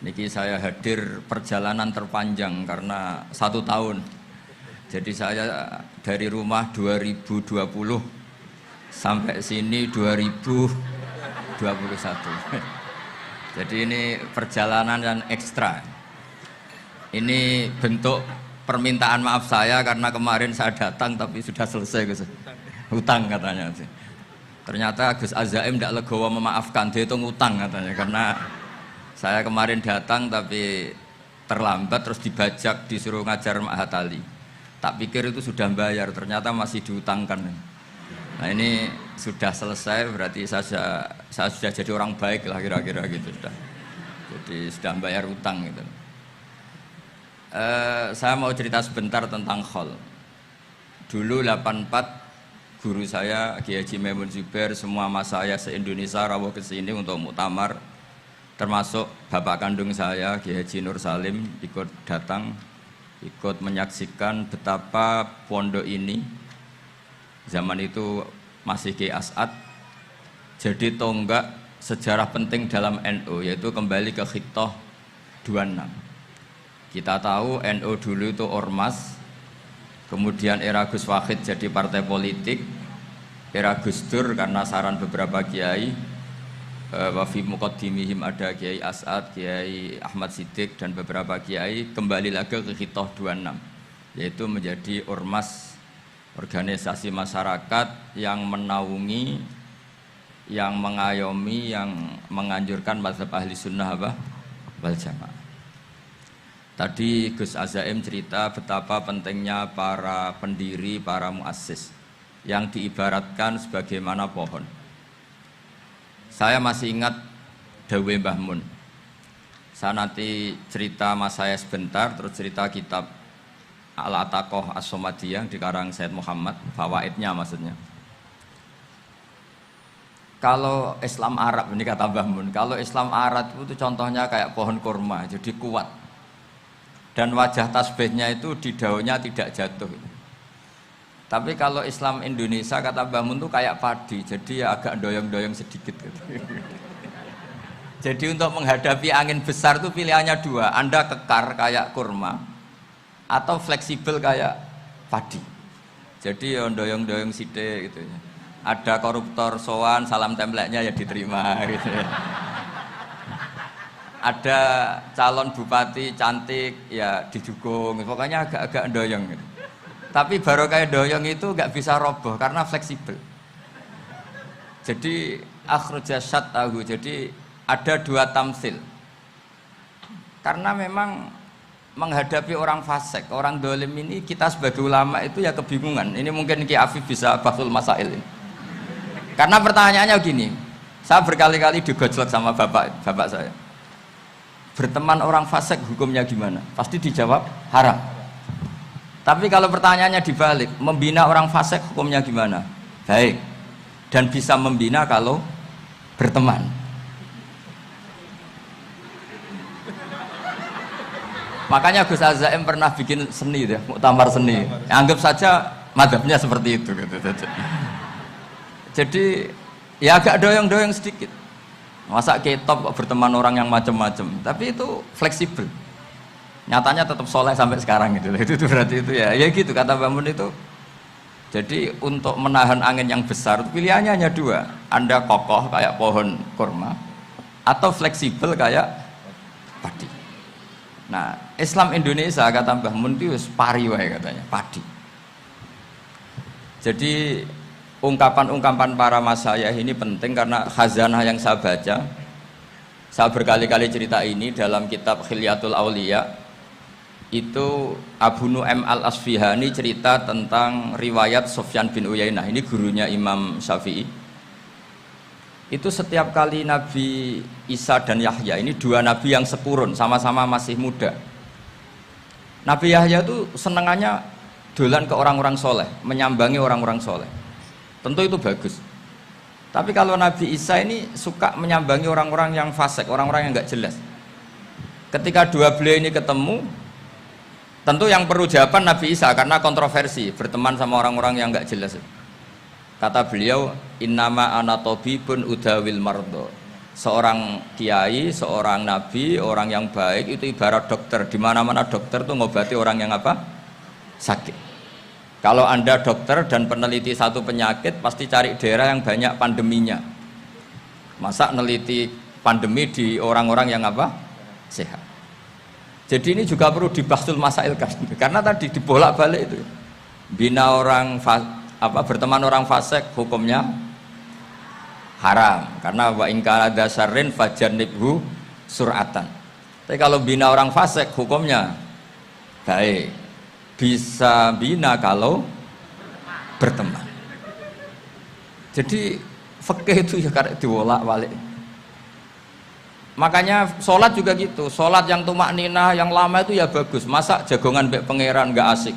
Niki saya hadir perjalanan terpanjang karena 1 tahun. Jadi saya dari rumah 2020 sampai sini 2021. Jadi ini perjalanan yang ekstra. Ini bentuk permintaan maaf saya karena kemarin saya datang tapi sudah selesai Gus. Hutang katanya sih. Ternyata Gus Azaim tidak legowo memaafkan, dia itu ngutang katanya karena saya kemarin datang tapi terlambat terus dibajak disuruh ngajar Ma'had Ali. Tak pikir itu sudah bayar, ternyata masih diutangkan. Nah ini sudah selesai berarti saya sudah jadi orang baik lah kira-kira gitu sudah. Jadi sudah bayar utang gitu. Saya mau cerita sebentar tentang khol. Dulu 84 guru saya Kiai Haji Maimun Zubair, semua mas saya se-Indonesia rawuh ke sini untuk muktamar. Termasuk bapak kandung saya Kiai Haji Nur Salim ikut datang, ikut menyaksikan betapa pondok ini zaman itu masih Kiai As'ad jadi tonggak sejarah penting dalam NU, yaitu kembali ke Khittah 26. Kita tahu NU dulu itu ormas, kemudian era Gus Wahid jadi partai politik, era Gus Dur karena saran beberapa kiai, wafi muqaddimihim ada Kiai As'ad, Kiai Ahmad Siddiq dan beberapa kiai kembali lagi ke Khittah 26, yaitu menjadi ormas, organisasi masyarakat yang menaungi, yang mengayomi, yang menganjurkan mazhab ahli sunnah wal jamaah. Tadi Gus Azaim cerita betapa pentingnya para pendiri, para muassis yang diibaratkan sebagaimana pohon. Saya masih ingat Dawe Mbah Mun. Saya nanti cerita mas saya sebentar, terus cerita kitab Al-Ataqoh As-Somadiyah dikarang Said Muhammad, fawaidnya maksudnya. Kalau Islam Arab, ini kata Mbah Mun, kalau Islam Arab itu contohnya kayak pohon kurma, jadi kuat. Dan wajah tasbihnya itu di daunnya tidak jatuh. Tapi kalau Islam Indonesia kata Mbah Mun itu kayak padi, jadi ya agak doyong-doyong sedikit gitu. Jadi untuk menghadapi angin besar itu pilihannya dua, Anda kekar kayak kurma atau fleksibel kayak padi. Jadi ya doyong-doyong sidik gitu ya. Ada koruptor sowan, salam templeknya ya diterima gitu ya. Ada calon bupati cantik ya didukung, pokoknya agak-agak doyong gitu. Tapi baru kayak doyong itu nggak bisa roboh karena fleksibel. Jadi akhrajasat tahu, jadi ada dua tamsil. Karena memang menghadapi orang fasik, orang dolim ini kita sebagai ulama itu ya kebingungan. Ini mungkin Ki Afif bisa bahsul masail ini. Karena pertanyaannya gini, saya berkali-kali digojlok sama bapak saya. Berteman orang fasik hukumnya gimana? Pasti dijawab haram. Tapi kalau pertanyaannya dibalik, membina orang fasik hukumnya gimana? Baik. Dan bisa membina kalau berteman. Makanya Gus Azaim pernah bikin seni deh, muktamar seni. Anggap saja madhabnya seperti itu gitu. Jadi ya agak doyong-doyong sedikit. Masa ketop kok berteman orang yang macam-macam, tapi itu fleksibel. Nyatanya tetap soleh sampai sekarang gitu. Itu berarti itu ya gitu kata Mbah Mun itu. Jadi untuk menahan angin yang besar pilihannya hanya dua, Anda kokoh kayak pohon kurma atau fleksibel kayak padi. Nah, Islam Indonesia kata Mbah Mun itu pari wae katanya, padi. Jadi ungkapan-ungkapan para masyayikh ini penting karena khazanah yang saya baca. Saya berkali-kali cerita ini dalam kitab Khilyatul Auliya. Itu Abu Nu'aim Al-Asfihani cerita tentang riwayat Sufyan bin Uyainah, ini gurunya Imam Syafi'i. Itu setiap kali Nabi Isa dan Yahya, ini dua nabi yang sekurun, sama-sama masih muda. Nabi Yahya itu senengannya dolan ke orang-orang soleh, menyambangi orang-orang soleh. Tentu itu bagus. Tapi kalau Nabi Isa ini suka menyambangi orang-orang yang fasik, orang-orang yang nggak jelas. Ketika dua beliau ini ketemu, tentu yang perlu jawaban Nabi Isa karena kontroversi berteman sama orang-orang yang nggak jelas. Kata beliau, innama ana tabibun udawil mardo. Seorang kiai, seorang nabi, orang yang baik itu ibarat dokter. Di mana-mana dokter tuh ngobati orang yang apa? Sakit. Kalau Anda dokter dan peneliti satu penyakit, pasti cari daerah yang banyak pandeminya. Masa neliti pandemi di orang-orang yang apa? Sehat. Jadi ini juga perlu dibahsul masailkan. Karena tadi dibolak-balik itu. Bina orang berteman orang fasik hukumnya haram, karena wa in kana dasarin fajannibhu sur'atan. Tapi kalau bina orang fasik hukumnya baik, bisa bina kalau berteman. Jadi fikih itu ya karek diwolak-walik. Makanya sholat juga gitu, sholat yang tumak ninah yang lama itu ya bagus. Masa jagongan mbek pangeran nggak asik,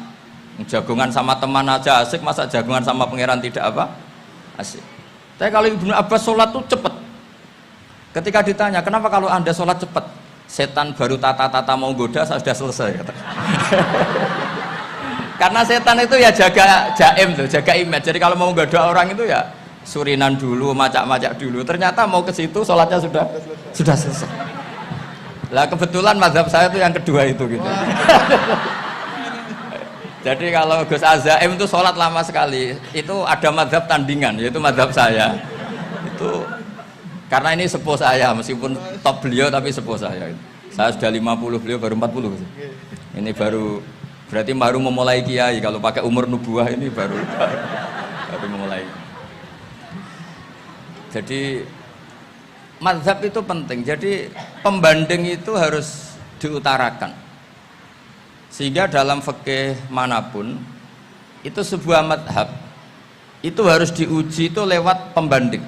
jagongan sama teman aja asik, masa jagongan sama pangeran tidak apa asik. Tapi kalau Ibnu Abbas sholat tuh cepet. Ketika ditanya, kenapa kalau Anda sholat cepet? Setan baru tata-tata mau goda, saya sudah selesai. Kata. Karena setan itu ya jaga jaim tuh, jaga image. Jadi kalau mau goda orang itu ya surinan dulu, macak-macak dulu. Ternyata mau ke situ sholatnya sudah selesai. Lah kebetulan mazhab saya itu yang kedua itu gitu. Jadi kalau Gus Azaim itu sholat lama sekali, itu ada mazhab tandingan, yaitu mazhab saya. Itu karena ini sepuh saya, meskipun top beliau tapi sepuh saya. Saya sudah 50, beliau baru 40. Ini berarti baru memulai kiai. Kalau pakai umur nubuah ini baru memulai. Jadi mazhab itu penting. Jadi pembanding itu harus diutarakan. Sehingga dalam fikih manapun itu sebuah madhab itu harus diuji itu lewat pembanding.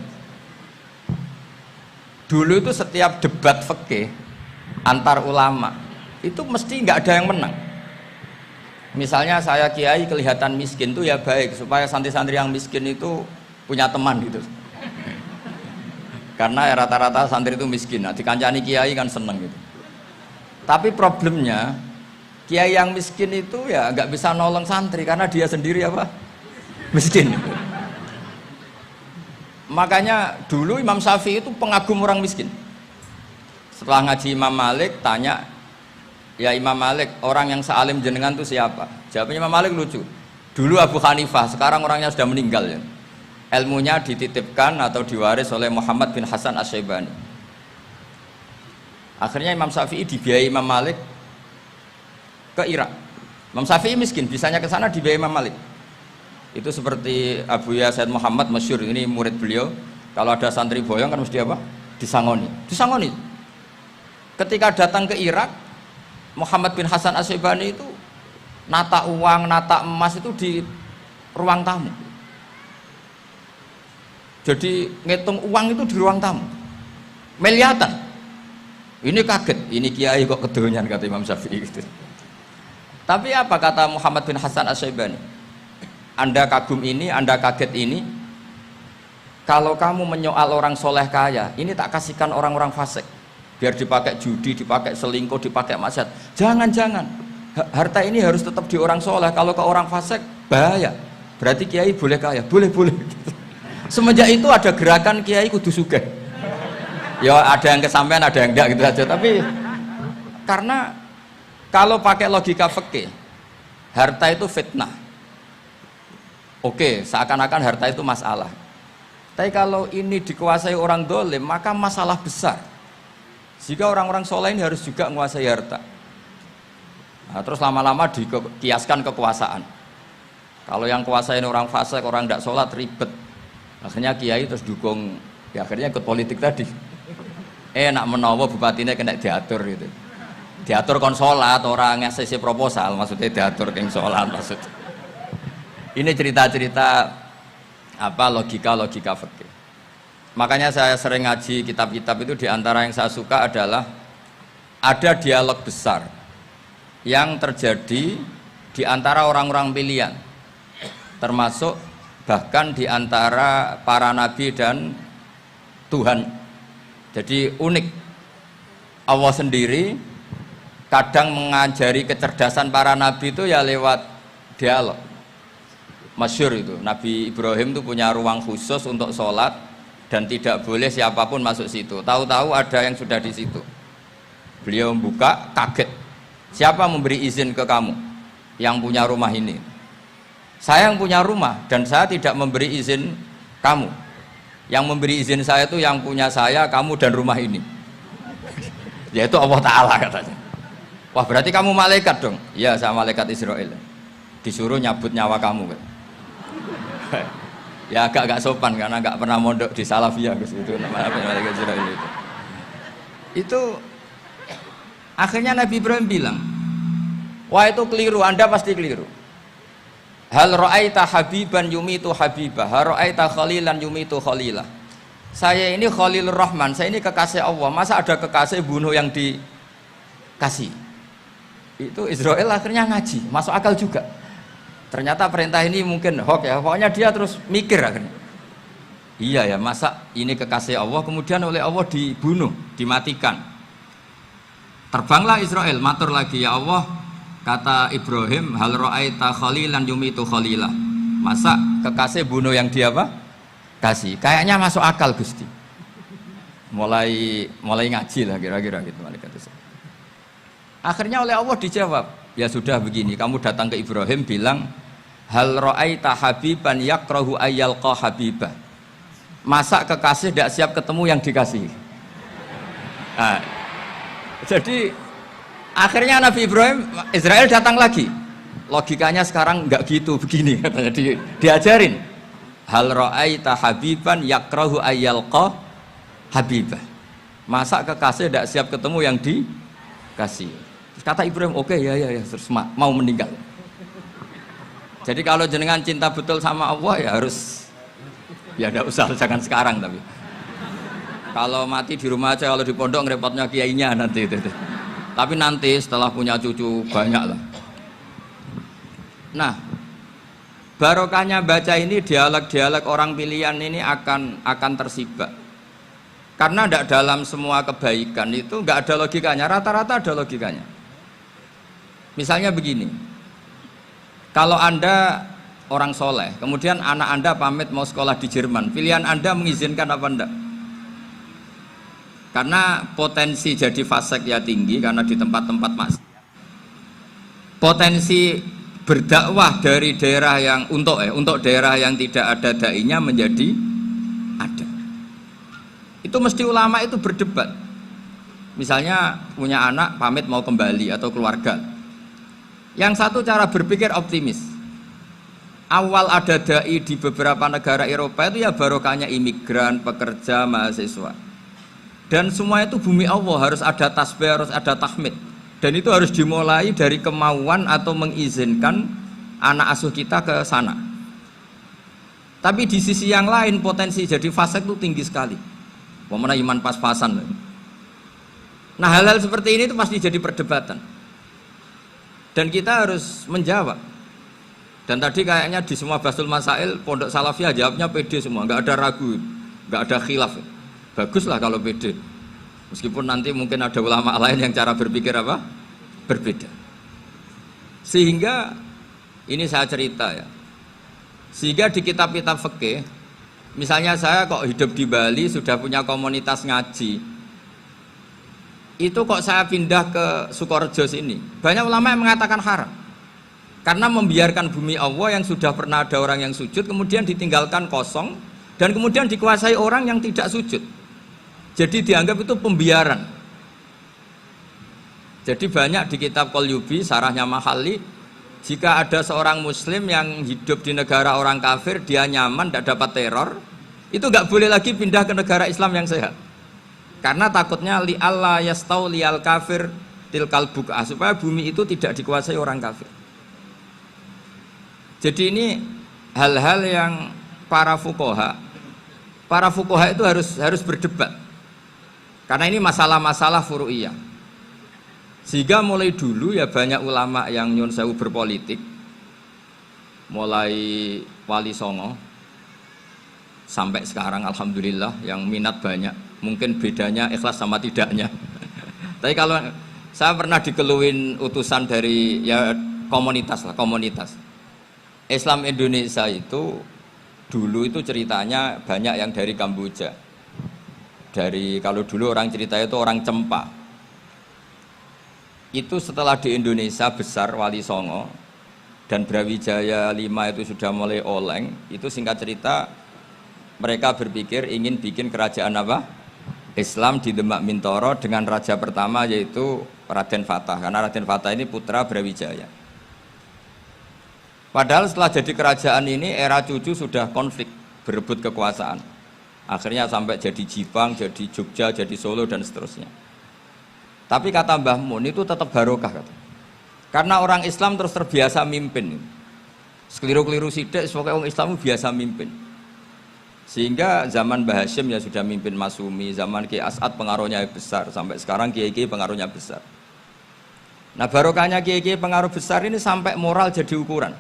Dulu itu setiap debat fikih antar ulama itu mesti nggak ada yang menang. Misalnya saya kiai kelihatan miskin itu ya baik supaya santri-santri yang miskin itu punya teman gitu. Karena rata-rata santri itu miskin, nah dikancani kiai kan seneng gitu. Tapi problemnya kiai yang miskin itu ya nggak bisa nolong santri karena dia sendiri apa? Miskin. Makanya dulu Imam Syafi'i itu pengagum orang miskin. Setelah ngaji Imam Malik tanya, ya Imam Malik, orang yang sealim jenengan itu siapa? Jawabnya Imam Malik lucu. Dulu Abu Hanifah, sekarang orangnya sudah meninggal ya. Ilmunya dititipkan atau diwaris oleh Muhammad bin Hasan Asy-Syaibani. Akhirnya Imam Syafi'i dibiayai Imam Malik ke Irak. Imam Syafi'i miskin, bisanya ke sana dibiayai Imam Malik. Itu seperti Abu Yasin Muhammad masyhur, ini murid beliau. Kalau ada santri boyong kan mesti apa? Disangoni. Ketika datang ke Irak, Muhammad bin Hasan Asy-Syaibani itu nata uang, nata emas itu di ruang tamu. Jadi ngitung uang itu di ruang tamu. Miliatan. Ini kaget, ini kiai kok kedonyan kata Imam Syafi'i gitu. Tapi apa kata Muhammad bin Hasan Asy-Syaibani? Anda kagum ini, Anda kaget ini. Kalau kamu menyoal orang soleh kaya, ini tak kasihkan orang-orang fasik. Biar dipakai judi, dipakai selingkuh, dipakai maksiat. Jangan-jangan. Harta ini harus tetap di orang soleh. Kalau ke orang fasik, bahaya. Berarti kiai boleh kaya, boleh. Semenjak itu ada gerakan kiai kudu sugih. Ya ada yang kesampaian, ada yang enggak gitu aja. Tapi karena kalau pakai logika fikih, harta itu fitnah. Oke, seakan-akan harta itu masalah. Tapi kalau ini dikuasai orang dolim, maka masalah besar. Jika orang-orang soleh ini harus juga menguasai harta. Nah, terus lama-lama dikiaskan kekuasaan. Kalau yang kuasain orang fasik, orang tidak sholat ribet. Akhirnya kiai terus dukung, ya akhirnya ikut politik tadi. Nak menawa bupatinya kena diatur gitu. Diatur kon sholat, orang ngasih proposal, maksudnya diatur keng sholat maksudnya. Ini cerita-cerita apa logika fikih. Makanya saya sering ngaji kitab-kitab itu, diantara yang saya suka adalah ada dialog besar yang terjadi di antara orang-orang pilihan, termasuk bahkan di antara para nabi dan Tuhan. Jadi unik, Allah sendiri kadang mengajari kecerdasan para nabi itu ya lewat dialog. Masyhur itu, Nabi Ibrahim itu punya ruang khusus untuk sholat dan tidak boleh siapapun masuk situ. Tahu-tahu ada yang sudah di situ. Beliau membuka, kaget. Siapa memberi izin ke kamu yang punya rumah ini? Saya yang punya rumah dan saya tidak memberi izin kamu. Yang memberi izin saya itu yang punya saya, kamu dan rumah ini. Yaitu Allah Ta'ala katanya. Wah berarti kamu malaikat dong? Iya saya malaikat Israel. Disuruh nyabut nyawa kamu kan? Ya agak sopan karena nggak pernah mondok di Salafiyah itu namanya malaikat Israel itu. Itu akhirnya Nabi Ibrahim bilang, wah itu keliru, Anda pasti keliru. Hal ra'aita habiban yumitu habibah, hal ra'aita khalilan yumitu khalilah. Saya ini Khalilur Rahman, saya ini kekasih Allah. Masa ada kekasih bunuh yang dikasih? Itu Israel akhirnya ngaji, masuk akal juga. Ternyata perintah ini mungkin hoax ya. Pokoknya dia terus mikir akhirnya. Iya ya, masa ini kekasih Allah kemudian oleh Allah dibunuh, dimatikan. Terbanglah Israel, matur lagi, ya Allah, kata Ibrahim, hal ra'aita khalilan yumitu khalilah. Masa kekasih bunuh yang dia apa? Kasih. Kayaknya masuk akal Gusti. Mulai ngaji lah kira-kira gitu malaikat itu. Akhirnya oleh Allah dijawab, ya sudah begini, kamu datang ke Ibrahim bilang, hal ra'aita habiban yakrahu ayyalqa habibah. Masa kekasih tidak siap ketemu yang dikasih. Nah, jadi akhirnya Nabi Ibrahim, Israel datang lagi. Logikanya sekarang enggak gitu, begini katanya diajarin. Hal ra'aita habiban yakrahu ayyalqa habibah. Masa kekasih tidak siap ketemu yang dikasih. Kata Ibrahim, oke, ya, terus mau meninggal. Jadi kalau jenengan cinta betul sama Allah ya harus, ya tidak usah, jangan sekarang tapi. Kalau mati di rumah aja, kalau di pondok ngerepotnya kiainya nanti itu. Tapi nanti setelah punya cucu banyak lah. Nah, barokahnya baca ini, dialog-dialog orang pilihan ini akan tersibak. Karena tidak dalam semua kebaikan itu nggak ada logikanya, rata-rata ada logikanya. Misalnya begini, kalau Anda orang soleh, kemudian anak Anda pamit mau sekolah di Jerman, pilihan Anda mengizinkan apa enggak? Karena potensi jadi fasik ya tinggi, karena di tempat-tempat maksiat. Potensi berdakwah dari daerah yang untuk daerah yang tidak ada dai-nya menjadi ada. Itu mesti ulama itu berdebat. Misalnya punya anak pamit mau kembali atau keluarga. Yang satu cara berpikir optimis. Awal ada dai di beberapa negara Eropa itu ya barokahnya imigran, pekerja, mahasiswa. Dan semua itu bumi Allah, harus ada tasbih, harus ada tahmid. Dan itu harus dimulai dari kemauan atau mengizinkan anak asuh kita ke sana. Tapi di sisi yang lain potensi jadi fasik itu tinggi sekali. Pemana iman pas-pasan. Nah hal-hal seperti ini itu pasti jadi perdebatan. Dan kita harus menjawab. Dan tadi kayaknya di semua Basul Masail Pondok Salafiyah jawabnya pede semua, nggak ada ragu, nggak ada khilaf. Baguslah kalau pede. Meskipun nanti mungkin ada ulama lain yang cara berpikir apa? Berbeda. Sehingga ini saya cerita ya. Sehingga di kitab-kitab fikih, misalnya saya kok hidup di Bali sudah punya komunitas ngaji. Itu kok saya pindah ke Sukorejo sini, banyak ulama yang mengatakan haram karena membiarkan bumi Allah yang sudah pernah ada orang yang sujud kemudian ditinggalkan kosong dan kemudian dikuasai orang yang tidak sujud, jadi dianggap itu pembiaran. Jadi banyak di kitab Qalyubi, sarahnya Mahalli, jika ada seorang muslim yang hidup di negara orang kafir, dia nyaman, tidak dapat teror, itu nggak boleh lagi pindah ke negara Islam yang sehat. Karena takutnya li Allah yastau lial kafir tilkal buka, supaya bumi itu tidak dikuasai orang kafir. Jadi ini hal-hal yang para fuqaha itu harus berdebat. Karena ini masalah-masalah furu'iyah. Sehingga mulai dulu ya banyak ulama yang nyun sewu berpolitik, mulai Wali Songo sampai sekarang alhamdulillah yang minat banyak. Mungkin bedanya ikhlas sama tidaknya. Tapi kalau saya pernah dikeluhin utusan dari ya komunitas. Islam Indonesia itu dulu itu ceritanya banyak yang dari Kamboja. Dari kalau dulu orang cerita itu orang Cempa. Itu setelah di Indonesia besar Wali Songo dan Brawijaya 5 itu sudah mulai oleng, itu singkat cerita mereka berpikir ingin bikin kerajaan apa? Islam di Demak Mintoro dengan raja pertama yaitu Raden Fatah, karena Raden Fatah ini putra Brawijaya. Padahal setelah jadi kerajaan ini era cucu sudah konflik, berebut kekuasaan. Akhirnya sampai jadi Jipang, jadi Jogja, jadi Solo dan seterusnya. Tapi kata Mbah Mun itu tetap barokah kata. Karena orang Islam terus terbiasa mimpin. Sekeliru-keliru sidik, pokoknya orang Islam biasa mimpin. Sehingga zaman Mbah Hashim ya sudah mimpin Masumi, zaman Ki As'ad pengaruhnya besar, sampai sekarang Kiai-Kiai pengaruhnya besar. Nah barokahnya Kiai-Kiai pengaruh besar ini sampai moral jadi ukuran.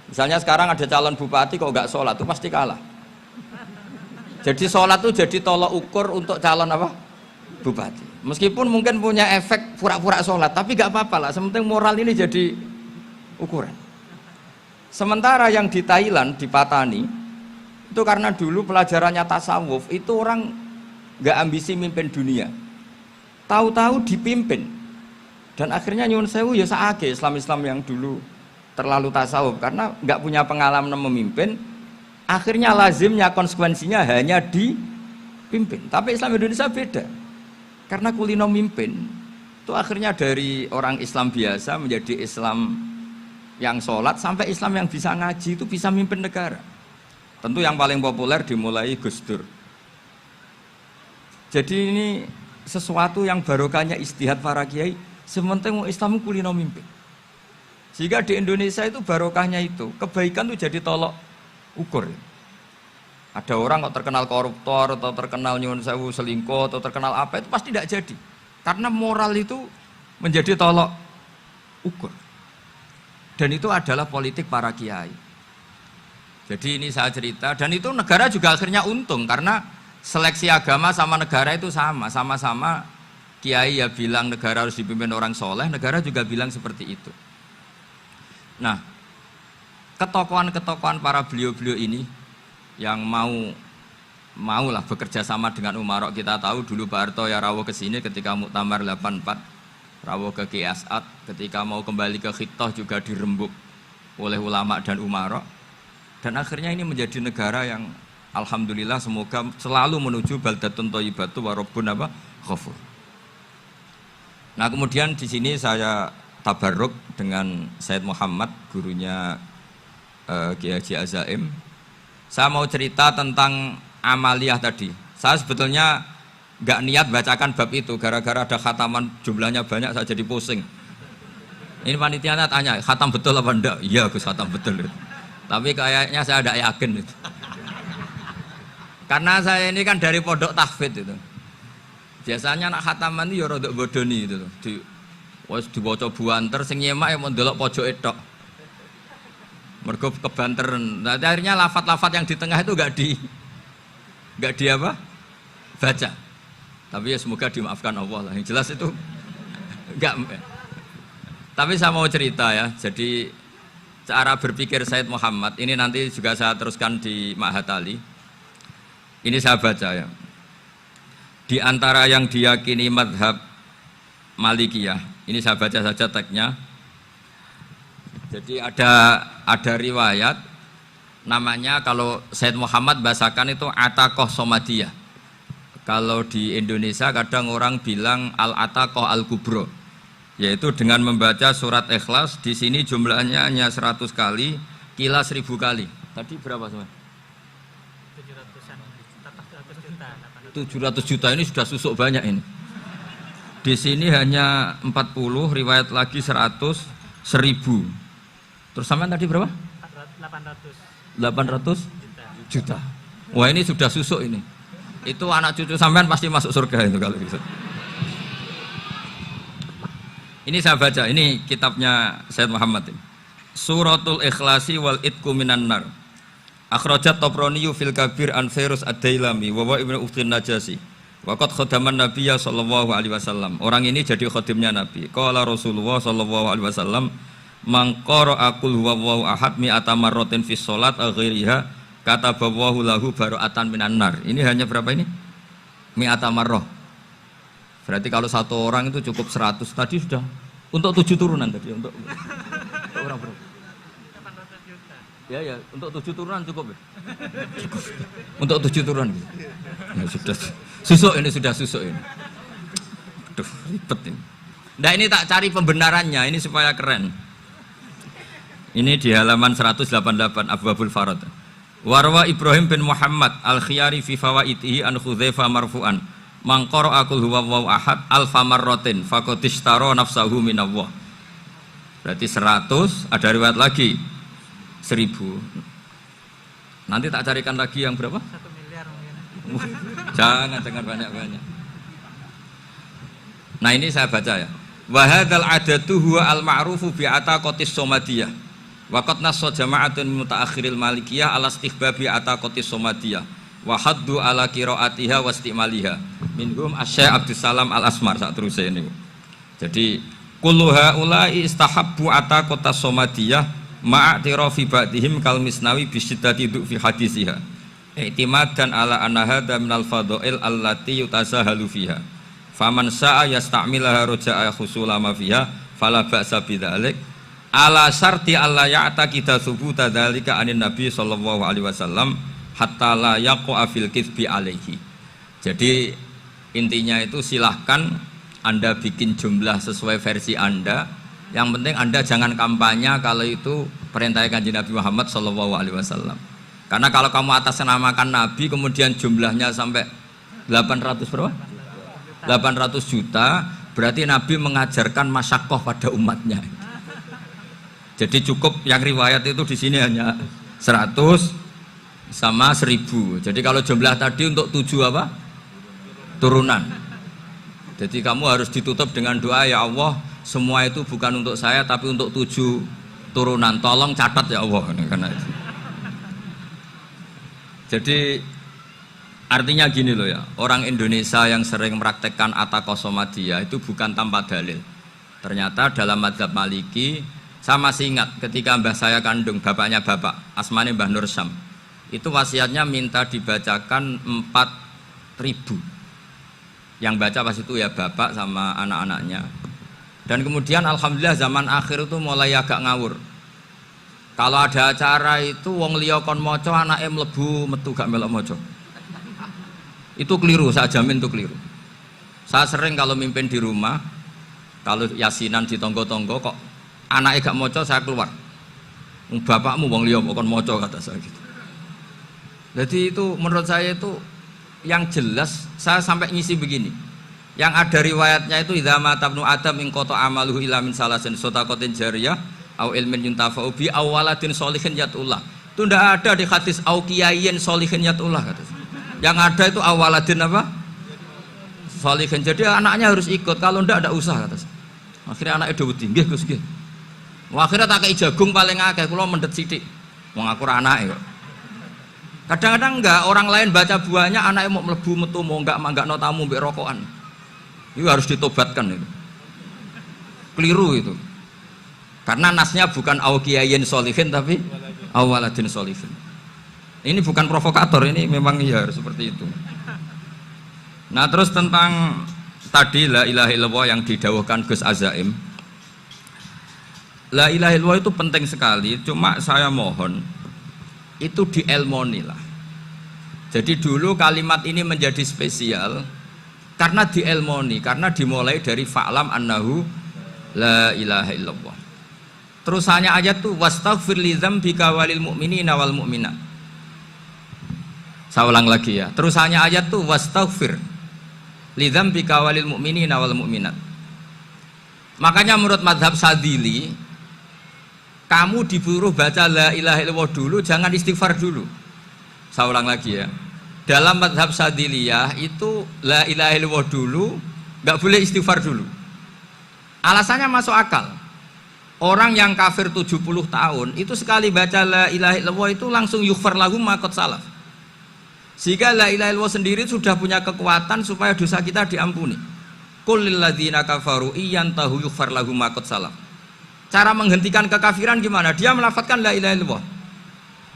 Misalnya sekarang ada calon bupati kok nggak sholat, itu pasti kalah. Jadi sholat itu jadi tolok ukur untuk calon apa? Bupati. Meskipun mungkin punya efek pura-pura sholat, tapi nggak apa-apa lah. Sementing moral ini jadi ukuran. Sementara yang di Thailand, di Patani, itu karena dulu pelajarannya tasawuf, itu orang nggak ambisi mimpin dunia. Tahu-tahu dipimpin. Dan akhirnya nyuwun sewu ya saake Islam-Islam yang dulu terlalu tasawuf karena nggak punya pengalaman memimpin, akhirnya lazimnya konsekuensinya hanya dipimpin. Tapi Islam Indonesia beda. Karena kulino mimpin, itu akhirnya dari orang Islam biasa menjadi Islam yang sholat, sampai Islam yang bisa ngaji, itu bisa mimpin negara. Tentu yang paling populer dimulai Gus Dur. Jadi ini sesuatu yang barokahnya istihad para kiai, sementing Islam kulino mimpin. Sehingga di Indonesia itu barokahnya itu, kebaikan itu jadi tolok ukur. Ada orang kok terkenal koruptor atau terkenal nyuwun sewu selingkuh atau terkenal apa, itu pasti tidak jadi. Karena moral itu menjadi tolok ukur. Dan itu adalah politik para kiai. Jadi ini saya cerita, dan itu negara juga akhirnya untung karena seleksi agama sama negara itu sama-sama kiai ya bilang negara harus dipimpin orang soleh, negara juga bilang seperti itu. Nah, ketokohan-ketokohan para beliau-beliau ini yang maulah bekerja sama dengan Umarok. Kita tahu dulu Pak Harto ya rawuh ke sini ketika Muktamar 84, rawuh ke Ki As'ad, ketika mau kembali ke Khittah juga dirembuk oleh ulama dan Umarok. Dan akhirnya ini menjadi negara yang alhamdulillah semoga selalu menuju baldatun thayyibatu wa rabbun ghafur. Nah, kemudian di sini saya tabarruk dengan Said Muhammad, gurunya Kiai Haji Azaim. Saya mau cerita tentang amaliyah tadi. Saya sebetulnya nggak niat bacakan bab itu, gara-gara ada khataman jumlahnya banyak saya jadi pusing. Ini panitianya tanya, khatam betul apa enggak? Iya Gus, khatam betul. Tapi kayaknya saya tidak yakin itu. Karena saya ini kan dari pondok tahfidz itu. Biasanya anak khataman itu ya rada bodoni itu. Wes diwaca buanter sing nyemak ya mau ndelok pojoke tok. Mergo kebanteren. Nah, akhirnya lafat-lafat yang di tengah itu enggak di apa? Baca. Tapi ya semoga dimaafkan Allah lah. Yang jelas itu enggak. Tapi saya mau cerita ya. Jadi cara berpikir Said Muhammad ini nanti juga saya teruskan di Ma'had Ali. Ini saya baca ya. Di antara yang diyakini madhab Malikiyah, ini saya baca saja teksnya. Jadi ada riwayat namanya, kalau Said Muhammad bahasakan itu Ataqoh Somadiyah. Kalau di Indonesia kadang orang bilang Al-Ataqoh Al-Kubro, yaitu dengan membaca surat Ikhlas. Di sini jumlahnya hanya 100 kali, kila 1000 kali. Tadi berapa semua? 700 juta, ini sudah susuk banyak ini. Di sini hanya 40, riwayat lagi 100, 1000. Terus sampean tadi berapa? 800 juta. Wah, ini sudah susuk ini. Itu anak cucu sampean pasti masuk surga itu kalau bisa. Ini saya baca, ini kitabnya Said Muhammad ini. Suratul Ikhlasi wal Itqu minan nar. Akhrajat Tabrani fil Kabir an Fairuz ad-Dailami wa Ibnu Uftin Najasi. Waqad khadaman Nabiyya sallallahu alaihi wasallam. Orang ini jadi khadimnya Nabi. Qala Rasulullah sallallahu alaihi wasallam, mangqara aqul huwallahu ahad mi'ata marratin fi shalat ghairiha katabawahu lahu bara'atan minan nar. Ini hanya berapa ini? Mi'ata marrah. Berarti kalau satu orang itu cukup 100. Tadi sudah untuk 7 turunan tadi untuk orang berapa? 800 juta. Ya, untuk 7 turunan cukup ya? Cukup. Untuk 7 turunan. Ya, sudah susuk ini. Aduh, ribet ini. Nah, ini tak cari pembenarannya, ini supaya keren. Ini di halaman 188 Abwabul Farad. Warwa Ibrahim bin Muhammad al-Khiyari fi fawaitihi an Khudzaifa marfu'an. Man qara'a qul huwallahu ahad alfa marratin faqad ishtara nafsahu minallah. Berarti 100, ada riwayat lagi 1000. Nanti tak carikan lagi yang berapa? 1 miliar mungkin. Jangan banyak-banyak. Nah, ini saya baca ya. Wa hadzal adatu huwa al-ma'rufu bi ataqatis somadiyah. Waqat nassa jama'atun mutaakhiril malikiyah ala istihbabi ataqatis somadiyah wa haddu ala qiraatiha wa istimaliha. Minhum Asy-Syaikh Abdus Salam Al-Asmar sak teruse niku. Jadi kullu haula'i istahabbu ataqatas somadiyah ma'atirafi ba'dihim kal misnawi bi syiddati fi hadisiha. I'timadan ala anna hadza minal fadha'il allati yutasahalu fiha. Faman sa'a yasta'milaha roja'a khusula ma fiha fala ba'sa bidzalik ala syarti alla ya'taqida thubuta dzalika anin nabi sallallahu alaihi wasallam hatta la yaqa fil kitsbi alaihi. Jadi intinya itu silahkan Anda bikin jumlah sesuai versi Anda, yang penting Anda jangan kampanye kalau itu perintah Kanjeng Nabi Muhammad sallallahu alaihi wasallam. Karena kalau kamu atasnamakan nabi kemudian jumlahnya sampai 800 berapa? 800 juta, berarti Nabi mengajarkan masyaqqah pada umatnya. Jadi cukup yang riwayat itu di sini hanya 100 sama 1000. Jadi kalau jumlah tadi untuk 7 apa? Turunan. Jadi kamu harus ditutup dengan doa, ya Allah, semua itu bukan untuk saya tapi untuk 7 turunan. Tolong catat ya Allah, karena itu. Jadi artinya gini loh ya, orang Indonesia yang sering mempraktekkan ataqah somadiyah itu bukan tanpa dalil. Ternyata dalam mazhab Maliki, saya masih ingat ketika mbah saya kandung, bapaknya bapak, asmane Mbah Nur Syam, itu wasiatnya minta dibacakan 4.000. Yang baca pas itu ya bapak sama anak-anaknya. Dan kemudian alhamdulillah zaman akhir itu mulai agak ngawur. Kalau ada acara itu wong liya kon maca anake mlebu metu gak melok maca. Itu keliru, saya jamin itu keliru. Saya sering kalau mimpin di rumah, kalau yasinan di tonggo-tonggo kok anaknya gak maca, saya keluar. Bapakmu wong liya kok kon maca, kata saya gitu. Jadi itu menurut saya itu yang jelas, saya sampai ngisi begini. Yang ada riwayatnya itu idza mata ibnu adam in qata amaluhu illa min salasin shadaqatin jariyah au ilmin yuntafa'u bi aw waladin sholihin yatullah. Itu ndak ada di hadis au kiyayin sholihin yatullah, kata saya. Yang ada itu awaladin apa? Sholihin. Jadi anaknya harus ikut, kalau ndak usah, kata saya. Akhirnya anaknya udah wedi, nggih Gus nggih. Akhirnya tak kei jagung paling akeh, kula mendet sithik. Wong aku ra anake kok. Kadang-kadang enggak, orang lain baca buahnya, anaknya mau mlebu metu mau enggak no tamu mbek rokokan. Itu harus ditobatkan itu. Keliru itu. Karena nasnya bukan auqiyayin sholihin tapi awaladin sholihin. Ini bukan provokator, ini memang iya seperti itu. Nah, terus tentang tadi la ilaha illallah yang didawuhkan Gus Azaim. La ilaha illallah itu penting sekali, cuma saya mohon itu dielmoni lah. Jadi dulu kalimat ini menjadi spesial karena dielmoni, karena dimulai dari fa'lam annahu la ilaha illallah. Terusannya ayat tuh wastaghfir li dzambika walil mu'minina wal mu'minat. Saya ulang lagi ya. Terusannya ayat tuh wastaghfir li dzambika walil mu'minina wal mu'minat. Makanya menurut mazhab Sadili, kamu disuruh baca la ilaha illallah dulu, jangan istighfar dulu. Saya ulang lagi ya. Dalam mazhab Sadiliyah itu la ilaha illallah dulu, nggak boleh istighfar dulu. Alasannya masuk akal. Orang yang kafir 70 tahun itu sekali baca la ilaha illallah itu langsung yughfar lahum ma qad salaf. Sehingga la ilaha illallah sendiri sudah punya kekuatan supaya dosa kita diampuni. Qul lil ladzina kafaru iyantahu yughfar lahum ma qad salaf. Cara menghentikan kekafiran gimana? Dia melafadzkan la ilaha illallah.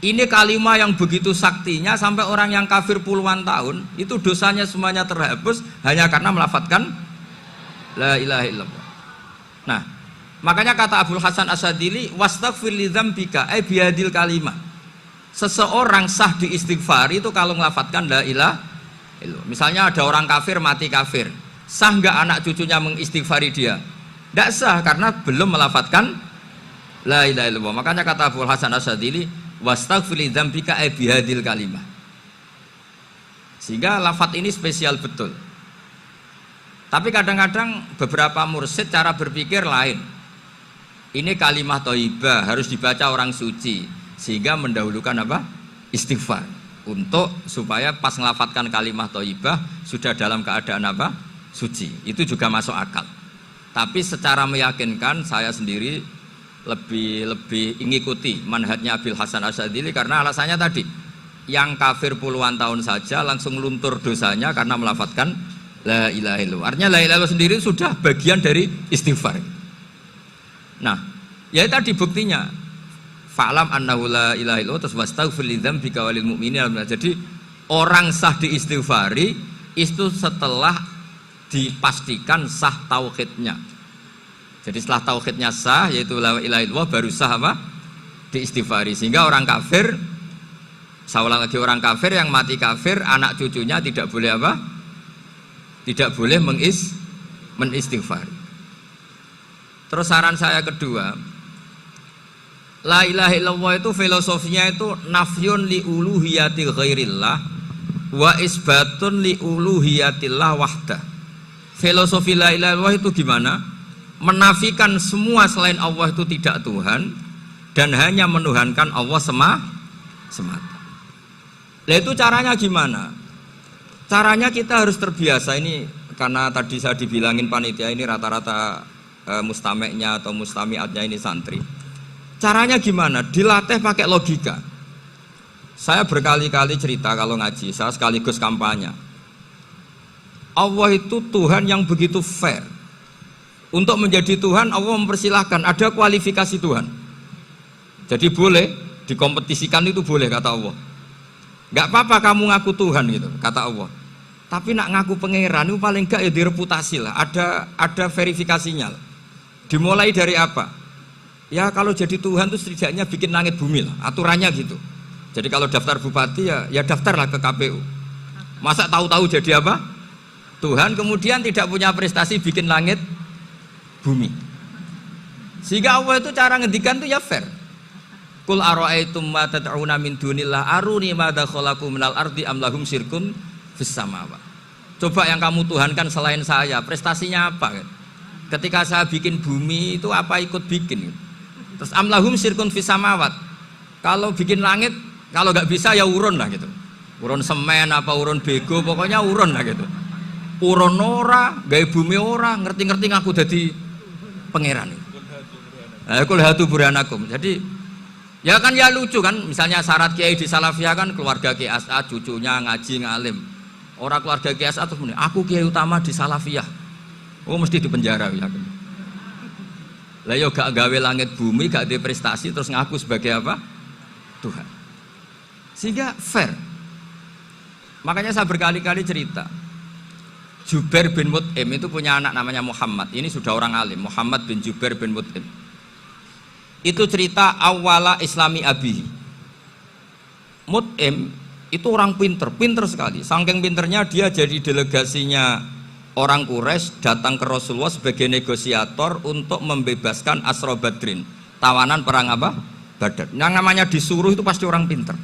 Ini kalimat yang begitu saktinya sampai orang yang kafir puluhan tahun itu dosanya semuanya terhapus hanya karena melafadzkan la ilaha illallah. Nah, makanya kata Abul Hasan Asyadzili, wastaghfir li dzambika ay bihadil kalimah. Seseorang sah di istighfar itu kalau melafadzkan la ilaha illallah. Misalnya ada orang kafir mati kafir, sah enggak anak cucunya mengistighfari dia? Tidak sah karena belum melafadzkan la ilaha illallah. Makanya kata Abul Hasan Asyadzili, wastaghfir li dzambika ay bihadil kalimah. Sehingga lafadz ini spesial betul. Tapi kadang-kadang beberapa mursyid cara berpikir lain. Ini kalimah thayyibah harus dibaca orang suci sehingga mendahulukan apa? Istighfar. Untuk supaya pas ngelafadzkan kalimah thayyibah sudah dalam keadaan apa? Suci. Itu juga masuk akal. Tapi secara meyakinkan saya sendiri lebih mengikuti manhajnya Abil Hasan Asyadzili karena alasannya tadi, yang kafir puluhan tahun saja langsung luntur dosanya karena melafadzkan la ilaha illallah. Artinya la ilaha illallah sendiri sudah bagian dari istighfar. Nah, ya tadi buktinya fa'lam annahu la ilaha illallah terus wastaghfir li dzambika walil mu'minin. Jadi orang sah diistighfari itu setelah dipastikan sah tauhidnya. Jadi setelah tauhidnya sah yaitu la ilaha illallah baru sah apa? Diistighfari. Sehingga orang kafir, saya ulang lagi, orang kafir yang mati kafir anak cucunya tidak boleh apa? Tidak boleh menistighfari. Terus saran saya kedua, la ilaha illallah itu filosofinya itu nafyun li uluhiyati ghairillah wa isbatun li uluhiyatillah wahdah. Filosofi la ilaha illallah itu gimana? Menafikan semua selain Allah itu tidak Tuhan dan hanya menuhankan Allah semata. Nah itu caranya gimana? Caranya kita harus terbiasa ini, karena tadi saya dibilangin panitia ini rata-rata mustameknya atau mustamiatnya ini santri. Caranya gimana? Dilatih pakai logika. Saya berkali-kali cerita kalau ngaji, saya sekaligus kampanye. Allah itu Tuhan yang begitu fair. Untuk menjadi Tuhan Allah mempersilahkan, ada kualifikasi Tuhan. Jadi boleh dikompetisikan, itu boleh kata Allah. Gak apa-apa kamu ngaku Tuhan gitu kata Allah. Tapi nak ngaku pangeran itu paling gak ya direputasi lah, ada verifikasinya lah. Dimulai dari apa? Ya kalau jadi Tuhan itu setidaknya bikin langit bumi lah, aturannya gitu. Jadi kalau daftar bupati ya daftarlah ke KPU. Masa tahu-tahu jadi apa? Tuhan kemudian tidak punya prestasi bikin langit bumi. Sehingga Allah itu cara ngendikan itu ya fair. Qul ara'aitum ma tad'una min dunillah aruni madza khalaqu minal ardi am lahum syirkun fis samawati. Coba yang kamu tuhankan selain saya, prestasinya apa? Ketika saya bikin bumi itu apa ikut bikin? Terus am lahum syirkun fis samawati. Kalau bikin langit, kalau nggak bisa ya urun lah gitu. Urun semen apa urun bego, pokoknya urun lah gitu. Urun ora, gawe bumi ora, ngerti-ngerti ngaku dadi pangeran. Kul hatu burhanakum. Jadi ya kan ya lucu kan, misalnya syarat kiai di Salafiyah kan keluarga Kiai As'ad, cucunya ngaji ngalim. Orang keluarga Kiai As'ad terus aku kiai utama di Salafiyah. Oh mesti dipenjara ya. Lah yo gak gawe langit bumi, gak ada prestasi terus ngaku sebagai apa? Tuhan. Sehingga fair. Makanya saya berkali-kali cerita. Jubair bin Mut'im itu punya anak namanya Muhammad. Ini sudah orang alim, Muhammad bin Jubair bin Mut'im. Itu cerita awala islami abihi. Mut'im itu orang pinter sekali. Saking pinternya dia jadi delegasinya orang Quraisy datang ke Rasulullah sebagai negosiator untuk membebaskan Asra Badrin, tawanan perang apa? Badar. Yang namanya disuruh itu pasti orang pinter.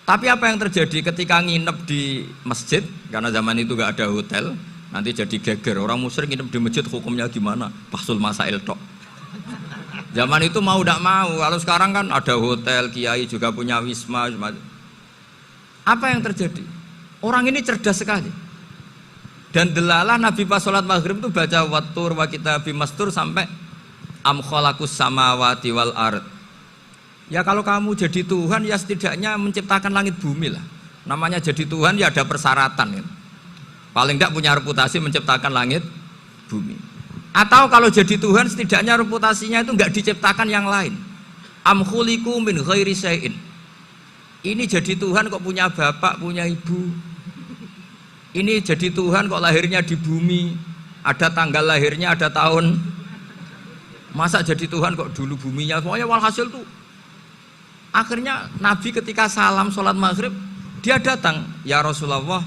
Tapi apa yang terjadi ketika nginep di masjid, karena zaman itu gak ada hotel, nanti jadi geger. Orang musyrik nginep di masjid hukumnya gimana? Bahsul masail tok. Zaman itu mau tidak mau, kalau sekarang kan ada hotel, kiai juga punya wisma. Apa yang terjadi? Orang ini cerdas sekali. Dan delalah Nabi pas sholat maghrib itu baca wattur wa kitabim mastur sampai am khalaqus samawati wal ard. Ya kalau kamu jadi Tuhan ya setidaknya menciptakan langit bumi lah. Namanya jadi Tuhan ya ada persyaratan ya. Paling enggak punya reputasi menciptakan langit bumi. Atau kalau jadi Tuhan setidaknya reputasinya itu nggak diciptakan yang lain. Am khuliqu min ghairi syai'in. Ini jadi Tuhan kok punya bapak, punya ibu. Ini jadi Tuhan kok lahirnya di bumi, ada tanggal lahirnya, ada tahun. Masa jadi Tuhan kok dulu buminya. Pokoknya walhasil tuh. Akhirnya Nabi ketika salam sholat maghrib, dia datang, ya Rasulullah,